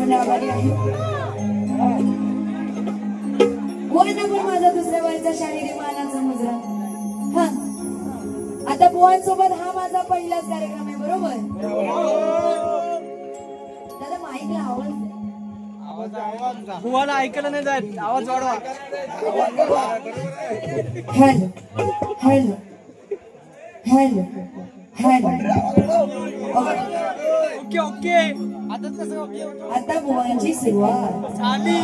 म्हणून आभारी आहे. बुवांना पण माझा दुसऱ्या वरचा शाहिरी मानाचा मुजरा. हा आता बुवांसोबत हा माझा पहिलाच कार्यक्रम आहे बरोबर. दादा माईकला आवाज बुवाला ऐकायला नाही जात आवाज वाढवा. Hello hello hello hello. Okay okay आता कसं ओके. आता बुवांची सुरुवात झाली.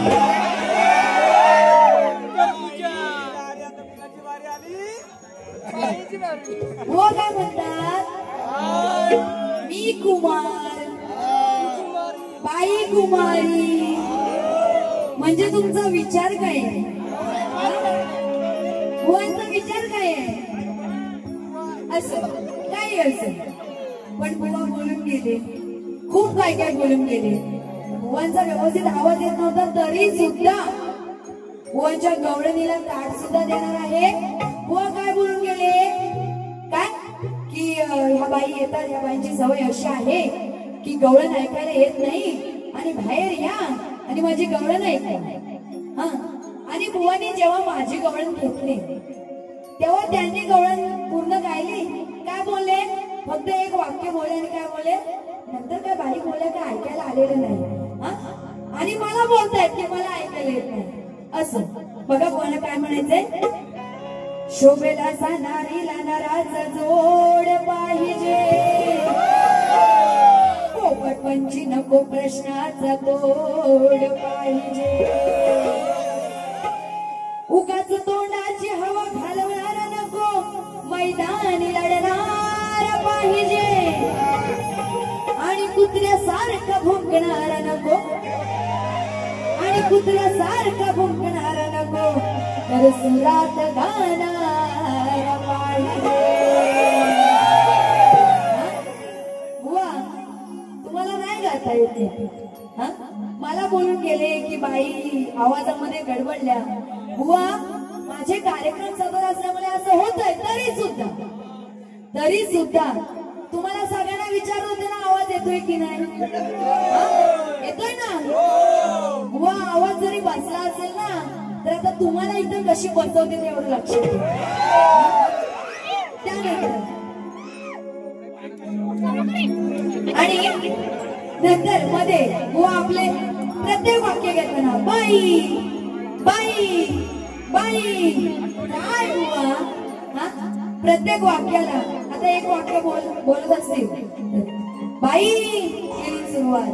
बुवा काय म्हणतात. मी कुमार बाई कुमारी म्हणजे तुमचा विचार काय आहे. बुवांचा विचार काय आहे असं काही असेल. पण बुवा बोलून गेले खूप काय काय बोलून गेले. बुवांचा व्यवस्थित आवाज येत नव्हता तरी सुद्धा बुवांच्या गवळणीला ताट सुद्धा देणार आहे. बुवा काय बोलून गेले काय की ह्या बाई येतात. ह्या बाईंची सवय अशी आहे की गवळण ऐकायला येत नाही आणि बाहेर या आणि माझी गवळण ऐका. हा आणि बुवानी जेव्हा माझी गवळण घेतली तेव्हा त्यांनी गवळण पूर्ण गायली. काय बोलले फक्त एक वाक्य बोलले आणि काय बोलले नंतर काय बाई बोलले काय ऐकायला आलेलं नाही. आणि मला बोलतायत की मला ऐकायला येत नाही असं. बघा बुवाला काय म्हणायचंय. शोभेला जाणारीला नराचा जोड पाहिजे. पोपट पंची नको प्रश्नाचा तोड पाहिजे. उगाच तोंडाची हवा घालवणारा नको मैदानी लढणारा पाहिजे. आणि कुत्र्यासारखा भुंकणारा नको आणि कुत्र्यासारखा भुंकणारा नको तर सुरात गाणारा पाहिजे. बुवा तुम्हाला नाही गाता येते. मला बोलून गेले की बाई आवाजामध्ये गडबडल्या. बुवा माझे कार्यक्रम सदर असल्यामुळे असं होतंय तरी सुद्धा तुम्हाला सगळ्यांना विचारत होते ना आवाज येतोय की नाही. येतोय ना. बुवा आवाज जरी बसला असेल ना तर आता तुम्हाला इथं कशी बसवते ते एवढं लक्षात ठेवा. आणि नंतर मध्ये बुवा आपले प्रत्येक वाक्य घेताना बाई बाई बाई काय बुवा. प्रत्येक वाक्याला आता एक वाक्य बोलत असतील बाई केली सुरुवात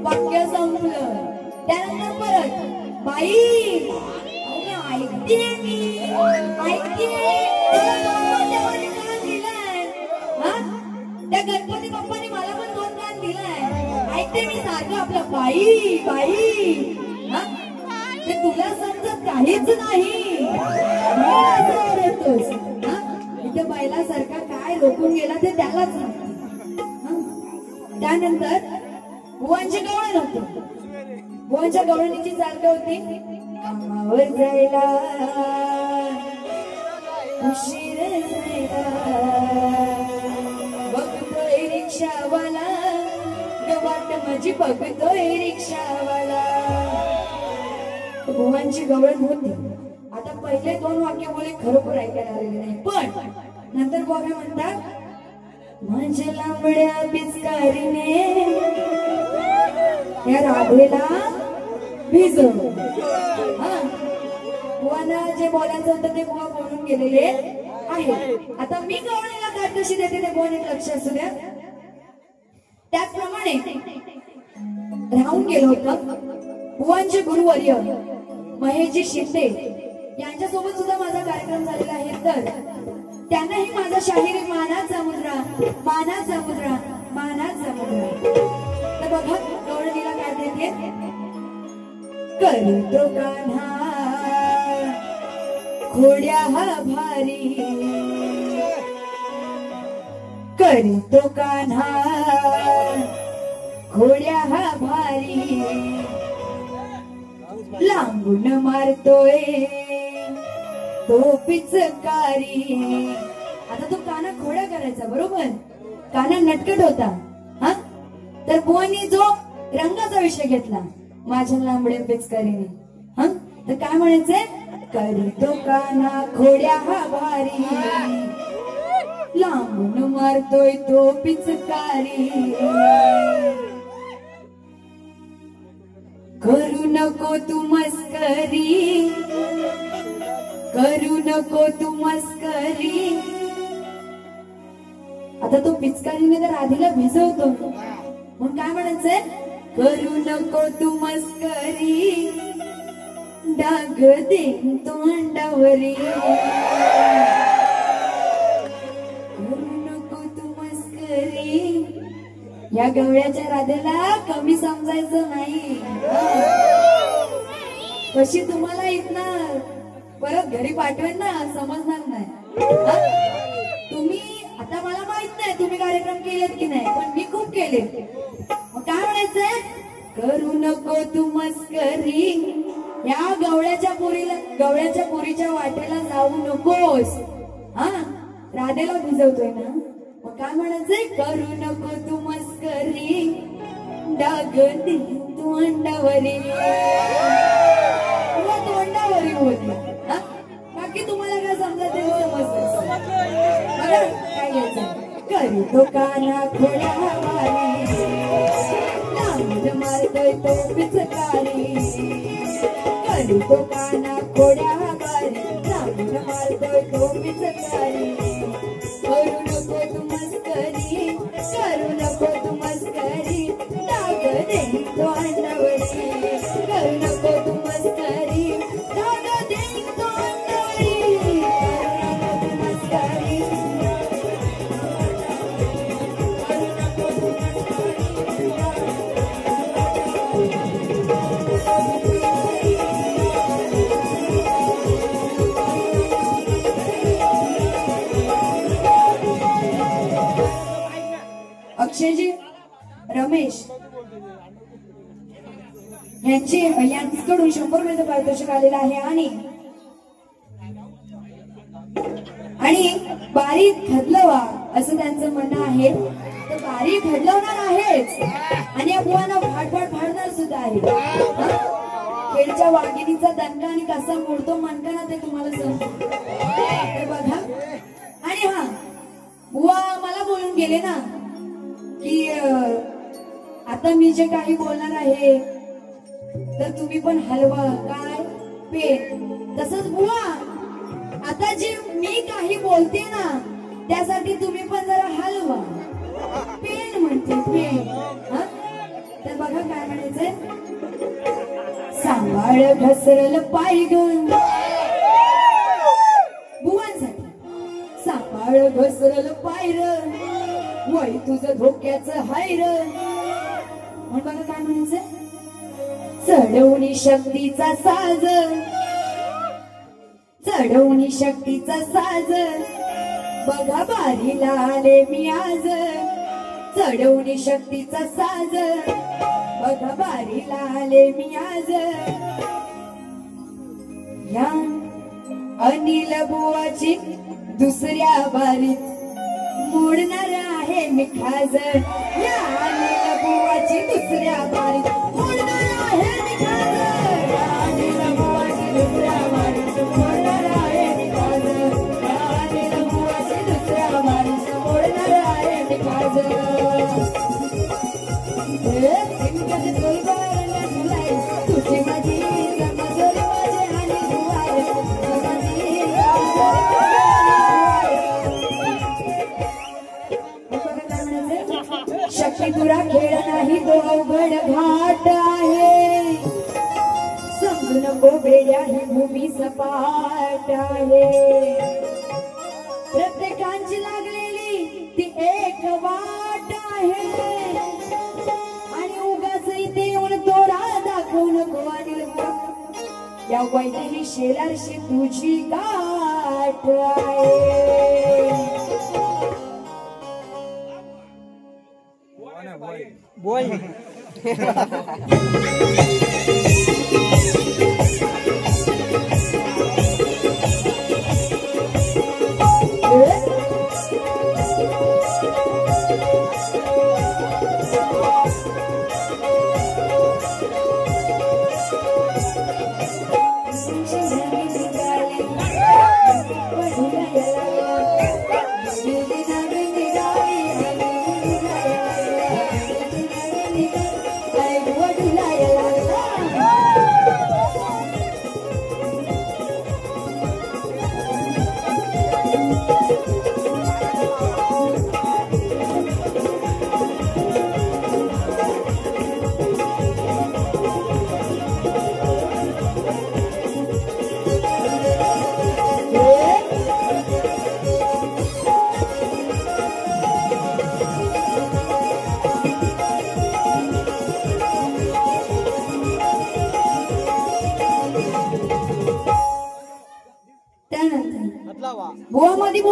वाक्य संपलं त्यानंतर परत बाई ऐकते मी ऐकते. त्या गणपती बाप्पाने मला पण 2 कान दिलाय. ऐकते मी सारखं आपलं बाई बाई. ते तुला समजत काहीच नाही. इथे बैलासारखा काय रोखून गेला ते त्यालाच नाही. त्यानंतर बुवांची गवळण होती. बुवांच्या गवळणीची चालक होती. कामावर जायला उशीर जायला बघतोय रिक्षावाला वाट माझी बघतोय रिक्षावाला. बुवांची गवळण होती. आता पहिले 2 वाक्य बोले खरोखर ऐकायला आलेले नाही. पण नंतर बुवा काय म्हणतात माझ्या लांबड्या पिचकारीने या राधेला भिजव. बुवांना जे बोलायचं होतं ते बुवा बोलून गेलेले आहे. आता मी गवळणीला काट कशी देते ते बुवाने लक्ष असू द्या. त्याचप्रमाणे राहून गेलो होतं बुवांचे गुरुवर्य महेशजी शिंदे यांच्यासोबत सुद्धा माझा कार्यक्रम झालेला आहे. तर त्यांनाही माझा शाहिरी मानाचा मुद्रा मानाचा मुद्रा मानाचा मुद्रा. तर बघा गवळणीला काय देते. करतो कान्हा खोड्या हा भारी करतो कान्हा खोड्या हा भारी लांबून मारतोय तो पिचकारी. आता तो काना खोड्या करायचा बरोबर. काना नटकट होता. तर बुवांनी जो रंगाचा विषय घेतला माझ्या लांबड्या पिचकारीने. हा तर काय म्हणायचंय? करीतो काना खोड्या हा भारी, लांबून मारतोय तो पिचकारी. करू नको तू मस्करी, करू नको तू मस्करी. आता तो पिचकारीने तर राधेला भिजवतो म्हणून काय म्हणायचंय? करू नको तू मस्करी, डाग देईन तो अंडावरी. करू नको तू मस्करी. या गवळ्याच्या राधेला कमी समजायचं नाही. कशी तुम्हाला इथनं परत घरी पाठवेन ना, समजणार नाही. तुम्ही आता मला माहित नाही तुम्ही कार्यक्रम केलेत की नाही, पण मी खूप केले. मग काय म्हणायचंय? करू नको तू मस्करी. या गवळ्याच्या पोरीच्या वाटेला जाऊ नकोस. हा राधेला भिजवतोय ना, मग काय म्हणायचंय? करू नको तू मस्करी, डाग दे तू अंडावरी. तोंडावरी होती. बाकी तुम्हाला काय समजत समजत काय घ्यायचं? करीतो काना खोड्या भारी, लांबून मारतोय तो पिचकारी. करीतो काना खोड्या भारी, लांबून मारतोय तो पिचकारी. करू नको तू मस्करी, करू नको तू मस्करी, डाग देईन तो अंडावरी. करू नको तू मस्करी, डाग देईन तो अंडावरी. करू नको तू मस्करी. अक्षयजी, रमेश यांच्याकडून 100 रुपयाचं पारितोषिक आलेलं आहे. आणि बारी ठरलवा असं त्यांचं म्हणणं आहे. तर बारी ठरलवणार आहेच आणि या बुवांना फाटफाट फाडणार सुद्धा आहे. खेळच्या वाघिणीचा दणका आणि कसा मोडतो मनका ते तुम्हाला समजतं. तर बघा. आणि हा बुवा मला बोलून गेले ना की आता मी जे काही बोलणार आहे तर तुम्ही पण हलवा. काय? पेन. तसंच बुवा आता जे मी काही बोलते ना त्यासाठी तुम्ही पण जरा हलवा. पेन म्हणते पेन. तर बघा काय म्हणायचंय? सांभाळ घसरल पाय ग. बुवांसाठी सांभाळ घसरल पायर, वय तुझं धोक्याचं हायर. म्हणून बघा काय म्हणायचं? चढवणी शक्तीचा साज, चढवणी शक्तीचा साज, बघा बारीला आले मी आज. चढवणी शक्तीचा साज, बघा बारीला आले मी आज. या अनिल बुवाची दुसऱ्या बारीत मोडणार आहे मी खाज. या अनिल बुवाची दुसऱ्या बारीत मोडणार आहे मी खाज. या अनिल बुवाची दुसऱ्या बारीत मोडणार आहे मी खाज. या अनिल बुवाची दुसऱ्या बारीत मोडणार आहे मी खाज. तुझी माझी समजोरी माझे आणि बुवाय. शक्ती तुरा खेळ नाही तो अवघड घाट आहे. समजू नको बेड्या ही भूमी सपाट आहे. प्रत्येकांची लागलेली ती एक वाट आहे. आणि उगाच इथे येऊन तोडा दाखवू नको. आणि या वैदेही शेलारशी तुझी गाठ आहे. बोल.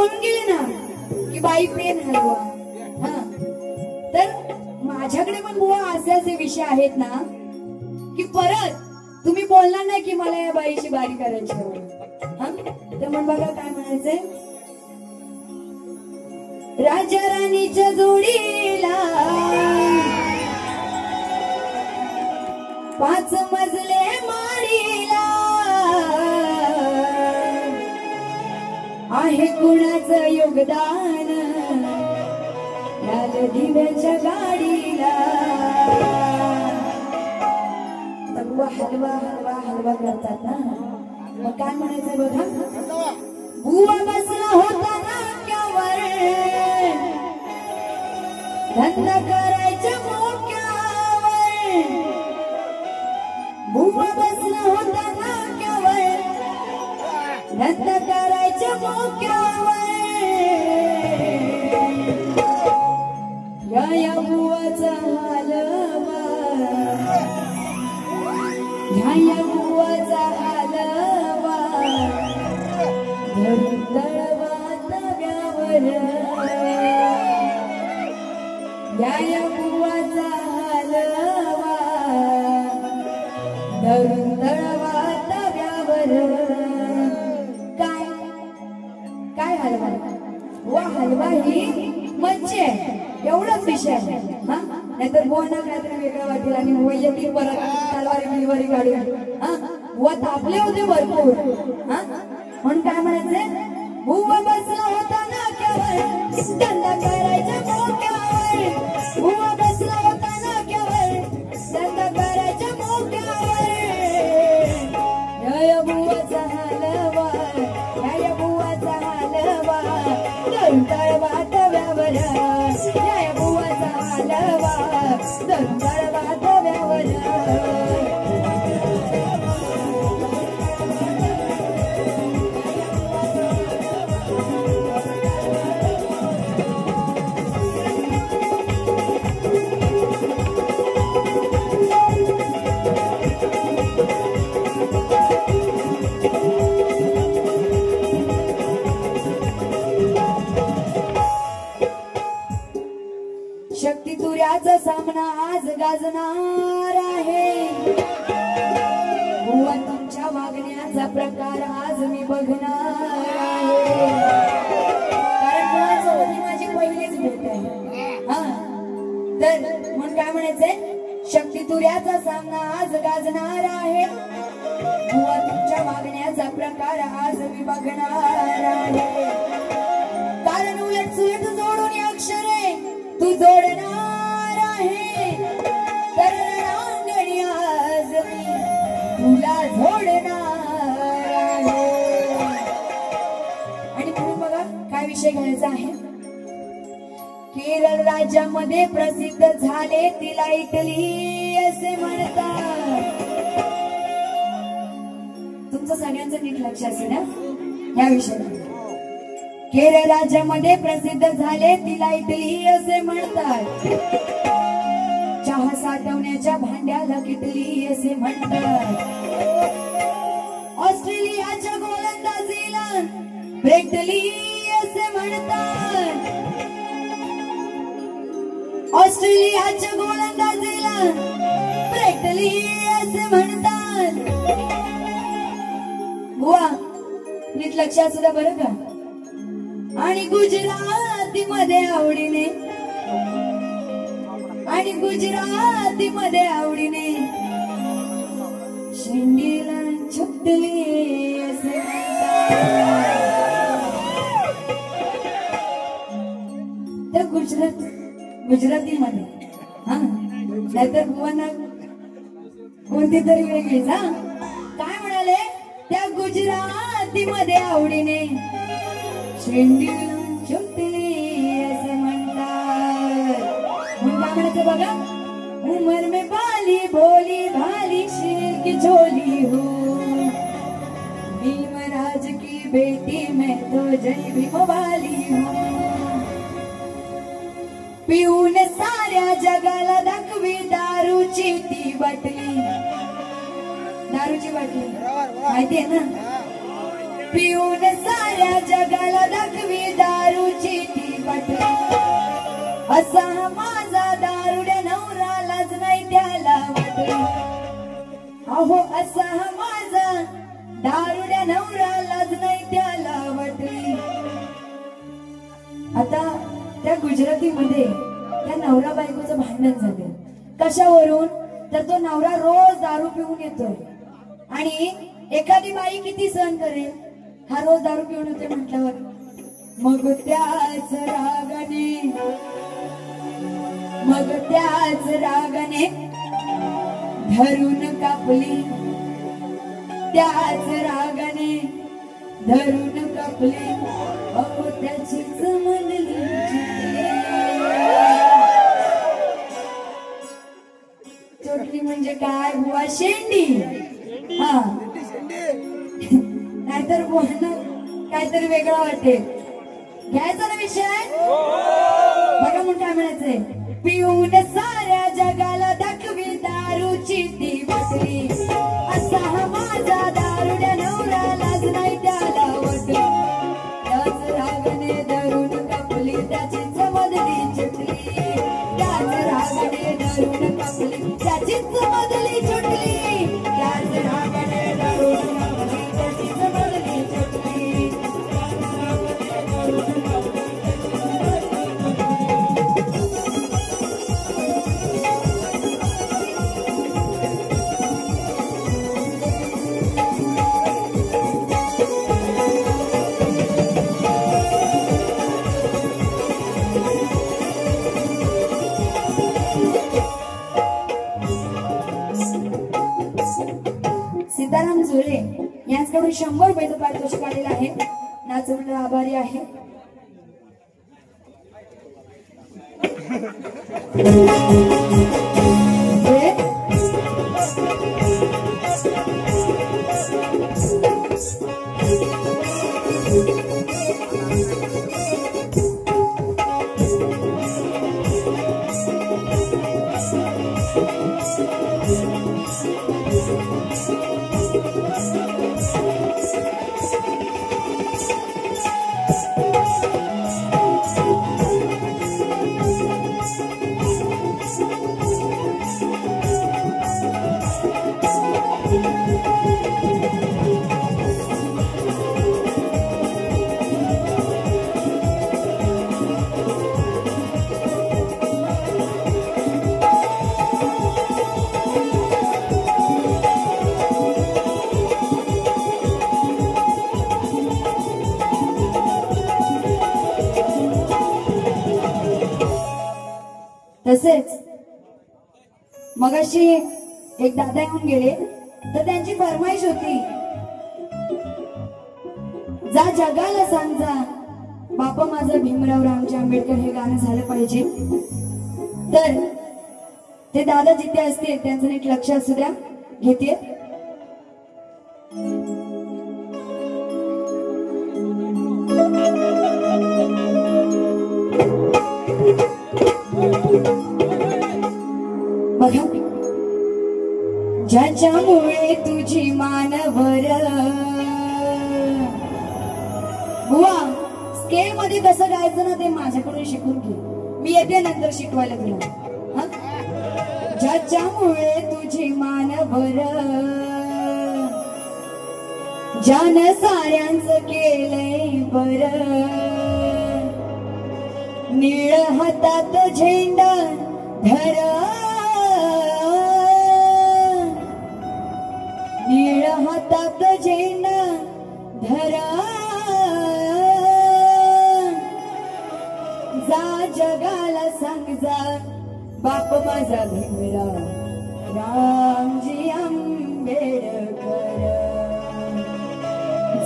बोलून गेले ना की बाई पेन हलवा. हा तर माझ्याकडे पण बुवा असे असे विषय आहेत ना की परत तुम्ही बोलणार नाही की मला या बाईची बारी करायची आहे. हा तर मग बघा काय म्हणायचंय. राजा राणीच्या जोडीला 5 मजले माडीला आहे कुणाचं योगदान लाल दिव्याच्या गाडीला. बुवा हलवा हलवा हलवा करतात ना. मग काय म्हणायचं बघा. बुवा बसला होता नाक्यावर धंदा करायच्या मोक्यावर. बुवा बसला होता नाक्यावर धंदा करायच्या मोक्यावर. या बुवाचा हलवा ह्या बुवाचा हलवा धरून दळवा तव्यावर. या बुवाचा हलवा धरून दळवा तव्यावर. काय काय हलवा. वा हलवा ही मच्छी आहे एवढाच विषय आहे. हा नाहीतर बोलणं काहीतरी वेगळं वाटेल आणि वैयक्तिक परत तलवारी बिलवारी काढून हा व तापले होते भरपूर. हा म्हणून काय म्हणायचंय. बुवा बसला होता नाक्यावर धंदा करायच्या मोक्यावर. बुवा बसला होता नाक्यावर धंदा करायच्या मोक्यावर. या बुवाचा हलवा या बुवाचा हलवा धरून दळवा तव्यावर. या बुवाचा हलवा धरून दळवा तव्यावर. शक्ती तुऱ्याचा सामना आज गाजणार आहे. बुवा तुमच्या वागण्याचा प्रकार आज मी बघणार आहे. कारण मुळाचं होती माझी पहिलीच भेट आहे. हा तर म्हणून काय म्हणायचंय. शक्ती तुऱ्याचा सामना आज गाजणार आहे. बुवा तुमच्या वागण्याचा प्रकार आज मी बघणार आहे. कारण उलट सुलट जोडून अक्षरे तू जोडणार आहे. तर रांगणी आज मी तुला जोडणार आहे. आणि म्हणून बघा काय विषय घ्यायचा आहे. केरळ राज्यामध्ये प्रसिद्ध झाले तिला इटली असे म्हणतात. तुमचं सगळ्यांचं नीट लक्ष असेल ना या विषयाला. केरळ राज्यामध्ये प्रसिद्ध झाले तिला इटली असे म्हणतात. चहा साठवण्याच्या भांड्याला किटली असे म्हणतात. ऑस्ट्रेलियाच्या गोलंदाजीला ब्रेटली असे म्हणतात. ऑस्ट्रेलियाच्या गोलंदाजीला ब्रेटली असे म्हणतात. बुवा नीट लक्ष असू द्या बरं का. आणि गुजराती मध्ये आवडीने आणि गुजराती मध्ये आवडीने शेंडीला छुटली असे तर गुजराती मध्ये. हा नाहीतर बुवांना कोणती तरी वेगळीच. हा काय म्हणाले. त्या गुजराती मध्ये आवडीने शेंडीला छुटली असे म्हणतात. म्हणून काय म्हणायचं बघा. उमर में बाली भोली भाली शेर की झोली हो. भीमराज की बेटी मैं तो जय भीम वाली हूँ. पिऊन साऱ्या जगाला दाखवी दारूची ती बाटली. दारूची बाटली माहिती आहे ना. पिऊन साऱ्या जगाला दाखवी दारूची ती बाटली. असा हा माझा दारुड्या नवरा लाज नाही त्याला वाटली. अहो असा हा माझा दारुड्या नवरा लाज नाही त्याला वाटली. आता त्या गुजरातीमध्ये त्या नवरा बायकोचं भांडण झालं. कशावरून? तर तो नवरा रोज दारू पिऊन येतोय आणि एखादी बाई किती सहन करेल? हा रोज दारू पिऊन येतोय म्हटल्यावर मग त्याच रागाने धरून कापली. त्याच रागाने धरून कापली. अहो त्याचीच म्हणली चोटली म्हणजे काय बुवा? शेंडी. हा नाहीतर बोलणं काहीतरी वेगळं वाटेल. घ्यायचा ना विषय? बघा म्हणून काय म्हणायचंय? पिऊन साऱ्या जगाला दाखवी दारूची ती बाटली. असा हा माझा दारुड्या नवरा लाज नाही त्याला वाटली. त्याच रागाने धरून कापली त्याचीच मधली चुटली. त्याच रागाने धरून कापली त्याचीच मधली चुटली. त्याच रागाने धरून कापली त्याचीच मधली चुटली. सीताराम झोले यांच्याकडून 100 रुपयाचं पारितोषिक आलेलं आहे. नाचवणारा आभारी आहे. तसेच मगाशी एक दादा येऊन गेले तर त्यांची फरमाईश होती, जा जगाला सांग जा बापा माझा भीमराव रामजी आंबेडकर हे गाणं झालं पाहिजे. तर ते दादा जिथे असतील त्यांचं नीट लक्ष असू द्या. घेते बघा. ज्याच्यामुळे तुझी मानवर बुवा स्केल मध्ये कसं गायचं ना ते माझ्याकडून शिकून घे. मी येते नंतर शिकवायला तुला. ज्याच्यामुळे तुझी मानवर ज्यान साऱ्यांचं केलंय बर. निळ हातात झेंडा धर, निळ हातात झेंडा धर. जा जगाला सांग जा बाप माझा भीमराव रामजी आंबेडकर.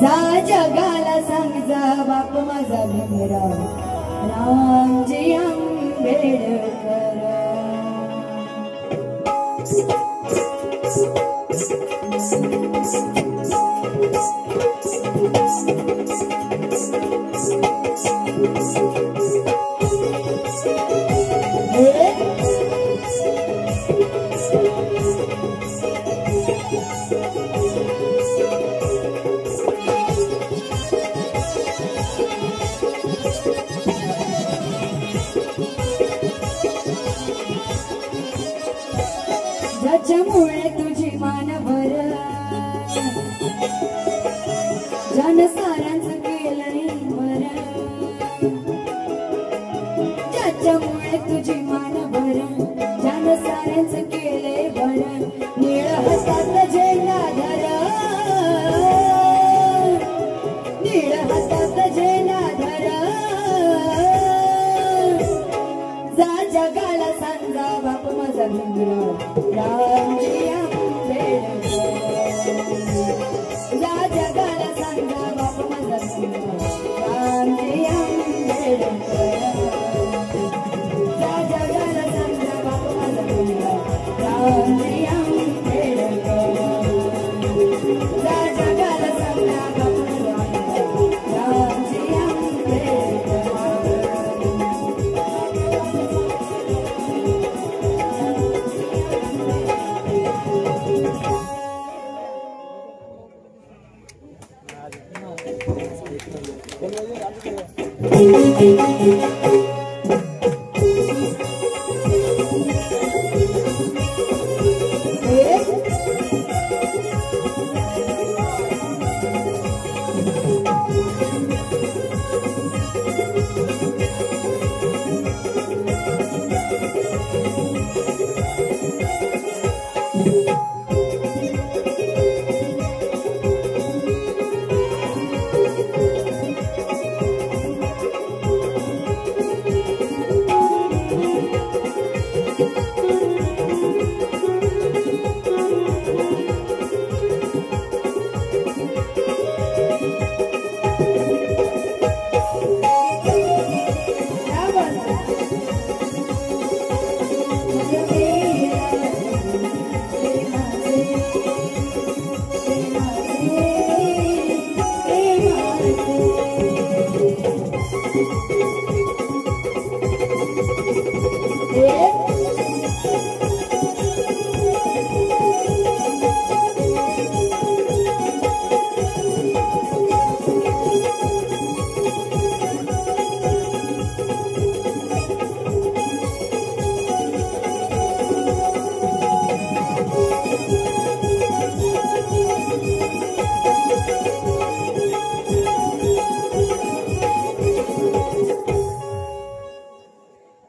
जा जगाला सांग जा बाप माझा भीमराव रामजी आंबेडकर. ज्याच्यामुळे तुझी मान भर जन साऱ्यांचं केलंय बर ज्याच्यामुळे तुझी मान भर जन साऱ्यांचं केलंय बर निळ हातात झेंडा धर निळ हातात झेंडा धर जा जगाला सांगा बाप माझा भिंगरा रामजी आंबेडकर जा जगाला सांगा बाप माझा भिंगरा रामजी आंबेडकर जा जगाला सांगा बाप माझा भिंगरा रामजी आंबेडकर जा जगाला सांगा बाप माझा भिंगरा रामजी आंबेडकर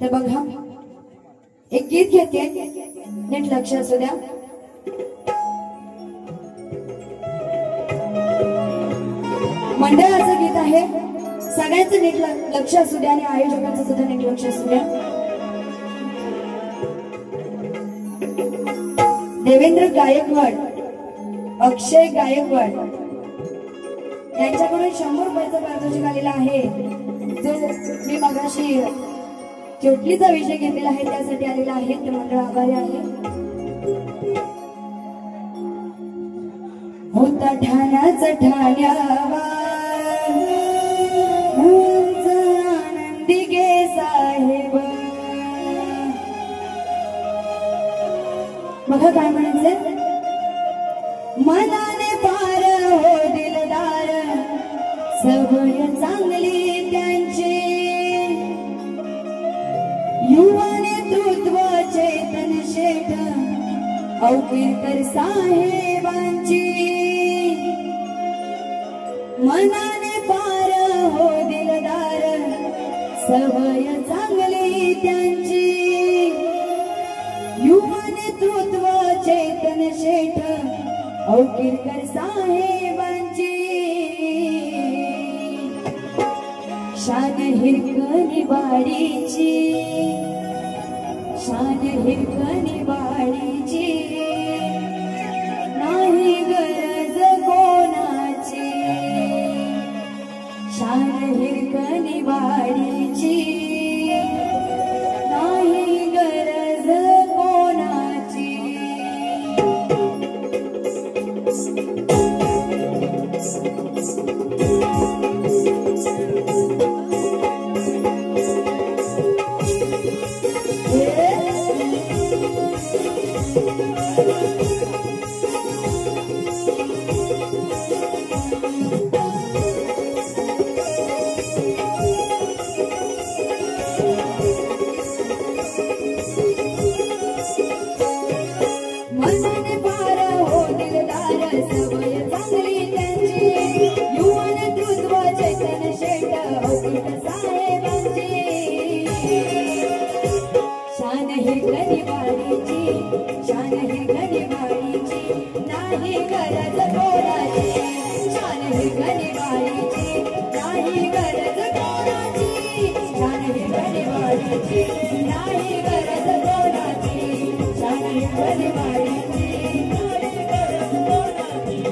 तर बघा एक गीत घेते नीट लक्ष असू द्या मंडळाचं गीत आहे सगळ्यांचं नीट लक्ष असू द्या आणि आयोजकांचं सुद्धा नीट लक्ष असू द्या देवेंद्र गायकवाड अक्षय गायकवाड यांच्याकडून 100 रुपयाचं पारितोषिक आलेलं आहे जो मी मगाशी चोटलीचा विषय घेतलेला आहे त्यासाठी आलेला आहे ते मंडळ आभारी आहे होता ठाण्याचा ठाण्यावा आनंदी गे साहेब बघा काय म्हणायचंय मनाने पार हो दिलदार सवय चांगली त्यांची युवा नेतृत्व चेतन शेठ औकीरकर साहेबांची मनाने पार हो दिलदार सवय चांगली त्यांची युवा नेतृत्व चेतन शेठ औकीरकर साहेबांची शान हिरकणी वाडीची शान हिरकणी वाडीची नाही गरज कोणाची शान हिरकणी वाडीची नाही गरज कोणाची गनिवाडीची शान ही गनिवाडीची नाही गरज कोणाची शान ही गनिवाडीची नाही गरज कोणाची शान ही गनिवाडीची नाही गरज कोणाची शान ही गनिवाडीची नाही गरज कोणाची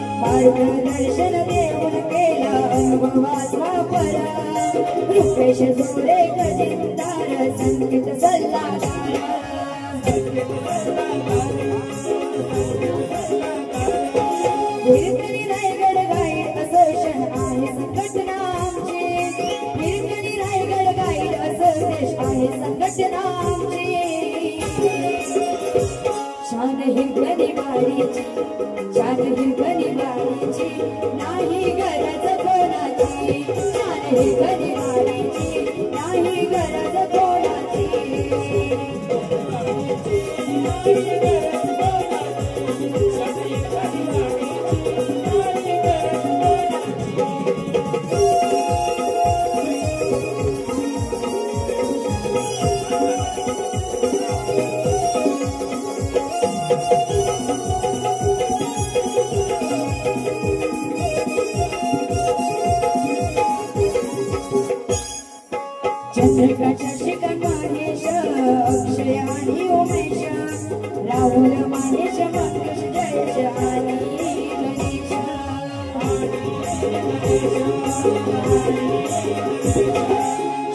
दर्शन देऊन केला अनुभवाचा परा रुपेश जोरे गजिंदार संगीत सल्लागार हिरकणी रायगड गाईड असोसिएशन आहे संघटना आमची हिरकणी रायगड गाईड असोसिएशन आहे संघटना आमची शान ही गनिवाडीची शान ही गनिवाडीची नाही गरज कोणाची शान ही गनिवाडीची नाही गरज कोणाची चंद्रकांत शिखर मानेश अक्षय आणि उमेश राहुल मानेश मंगेश जयेश आणि गणेश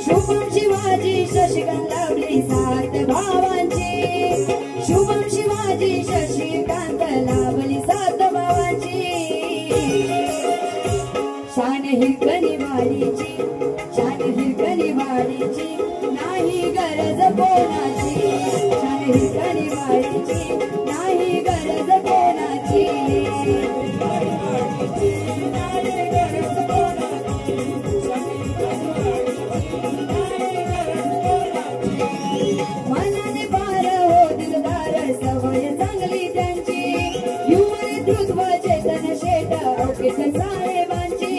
शुभम शिवाजी शशिकांत लावली सात भावांची शुभम शिवाजी शशिकांत लावली सात भावांची शान ही गनिवाडीची शान ही गनिवाडीची नाही गरज कोणाची शान ही गनिवाडीची नाही गरज कोणाची मनाने पार हो दिलदार सवय चांगली त्यांची युवा नेतृत्व चेतन शेट अवघेत साहेबांची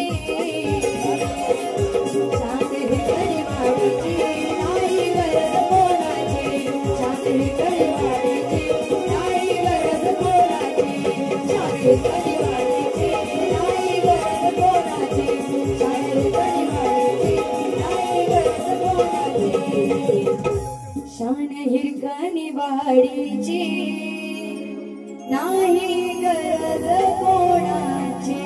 शान ही गनिवाडीची नाही गरज कोणाची शान ही गनिवाडीची नाही गरज कोणाची शान ही गनिवाडीची नाही गरज कोणाची शान ही गनिवाडीची नाही गरज कोणाची शान ही गनिवाडीची नाही गरज कोणाची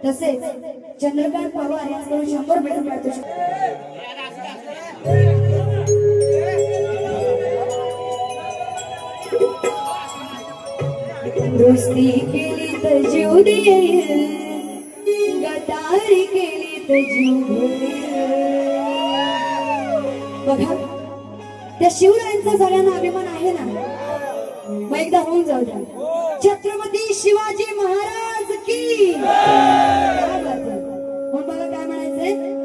तसेच चंद्रकांत पवार यांच्याकडून 100 मीटर पारितोषिक दोस्ती केली तर जीव देईल गद्दारी केली तर जीव देईल बघा त्या शिवरायांचा सगळ्यांना अभिमान आहे ना मग एकदा होऊन जाऊ द्या छत्रपती शिवाजी महाराज की म्हणून बघा काय म्हणायचंय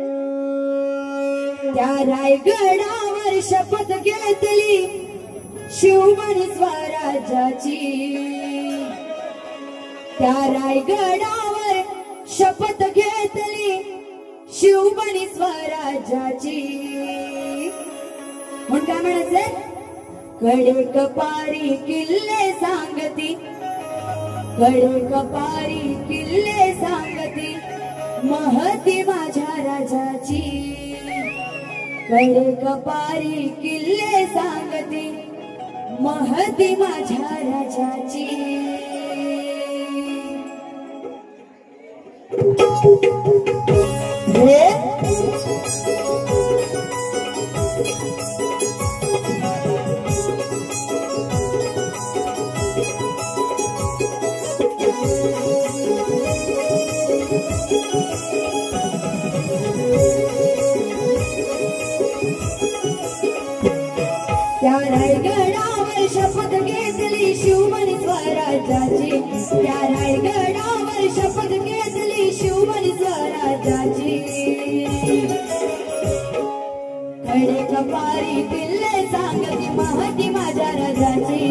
त्या रायगडावर शपथ घेतली शिवमणी स्वराज्याची, त्या रायगडावर शपथ घेतली शिवमणी स्वराज्याची. म्हणून काय म्हणायचंय? कडे कपारी किल्ले सांगती, कडे कपारी किल्ले सांगती महती माझ्या राजाची, कडे कपारी किल्ले सांगती महती माझ्या राजाची. त्या रायगडावर शपथ घेतली शिवमणी स्वराज्याची, त्या रायगडावर शपथ घेतली शिवमणी स्वराज्याची. कडे कपारी किल्ले सांगती महती माझ्या राजाची,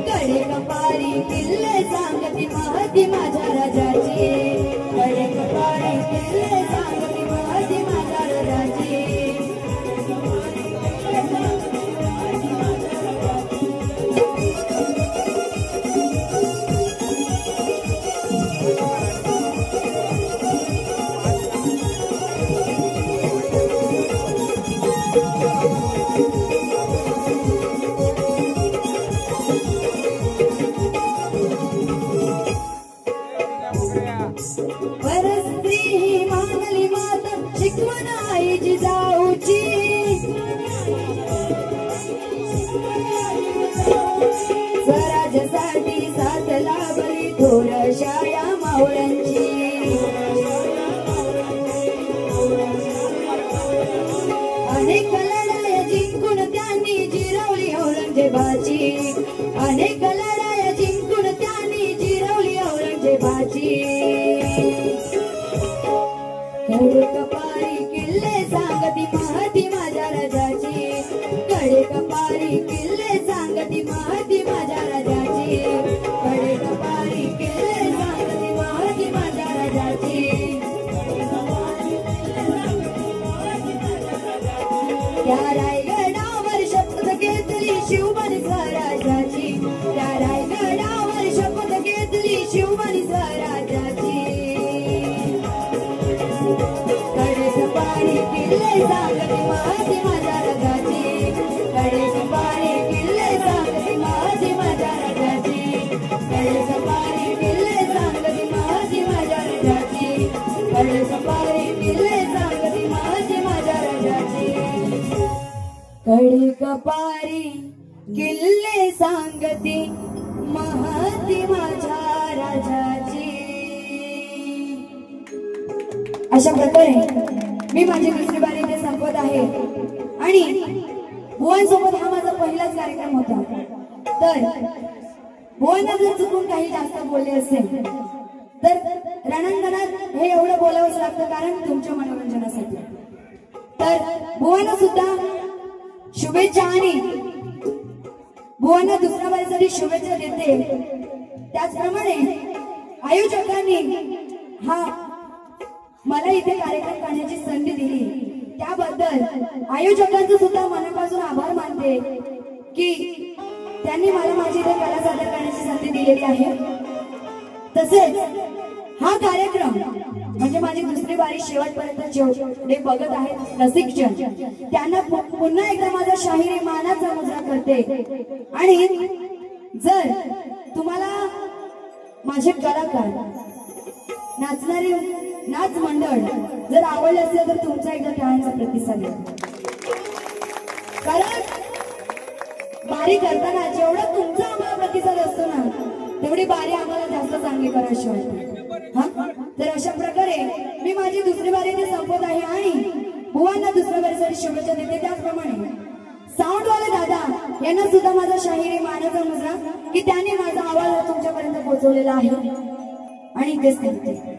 कडे कपारी किल्ले सांगती महती माझ्या राजाची, कडे कपारी किल्ले सांगती महती माझ्या राजाची. परस्त्री ही मानली माता शिकवण आई जिजाऊची, स्वराज्यासाठी साथ लाभली थोरशा या मावळ्यांची. अनेक लढाया जिंकून त्यांनी जिरवली औरंगजेबाची, अनेक लढाया जिंकून त्यांनी जिरवली औरंगजेबाची. कडे कपारी किल्ले सांगती महती माझ्या राजाची, कडे कपारी किल्ले सांगती महती माझ्या राजाची, कडे कपारी किल्ले सांगती महती माझ्या राजाची. त्या रायगडावर शपथ घेतली शिवमणी स्वराज्याची, त्या रायगडावर शपथ घेतली शिवमणी स्वराज्याची. कडे कपारी किल्ले सांगती महती माझ्या राजाची, कडे कपारी किल्ले सांगती महती माझ्या राजाची, कडे कपारी किल्ले सांगती महती माझ्या राजाची, कडे कपारी किल्ले सांगती महती माझ्या राजाची. कडे कपारी किल्ले सांगती महती माझ्या राजाची. अशा प्रकारे मी माझी दुसरी बारी इथे संपत आहे आणि भुवनसोबत हा माझा पहिलाच कार्यक्रम होता. तर भुवनला जर चुकून काही जास्त बोलले असेल तर रणांगणात हे एवढं बोलावंच लागतं कारण तुमच्या मनोरंजनासाठी. तर भुवनला सुद्धा शुभेच्छा आणि भुवनला दुसऱ्या बारीसाठी शुभेच्छा देते. त्याचप्रमाणे आयोजकांनी हा मला इथे कार्यक्रम करण्याची संधी दिली त्याबद्दल आयोजकांचं सुद्धा मनापासून आभार मानते की त्यांनी मला माझी इथे कला सादर करण्याची संधी दिलेली आहे. तसेच हा कार्यक्रम म्हणजे माझी दुसरी बारी शेवटपर्यंत जेवढे बघत आहेत रसिकजन त्यांना पुन्हा एकदा माझा शाहिरी मानाचा मुजरा करते. आणि जर तुम्हाला माझे कलाकार नाचणारे नाच मंडळ जर आवडले असेल तर तुमचा एकदा टाळ्यांचा प्रतिसाद द्या. कारण बारी करताना जेवढा तुमचा आम्हाला प्रतिसाद असतो ना तेवढी बारी आम्हाला जास्त चांगली करायची वाटते. हा तर अशा प्रकारे मी माझी दुसरी बारी इथे संपत आहे आणि भुवनला दुसऱ्या बारीसाठी शुभेच्छा देते. त्याचप्रमाणे साऊंडवाले दादा यांना सुद्धा माझा शाहिरी मानाचा मुजरा की त्यांनी माझा आवाज तुमच्यापर्यंत पोहोचवलेला आहे आणि तेच करते.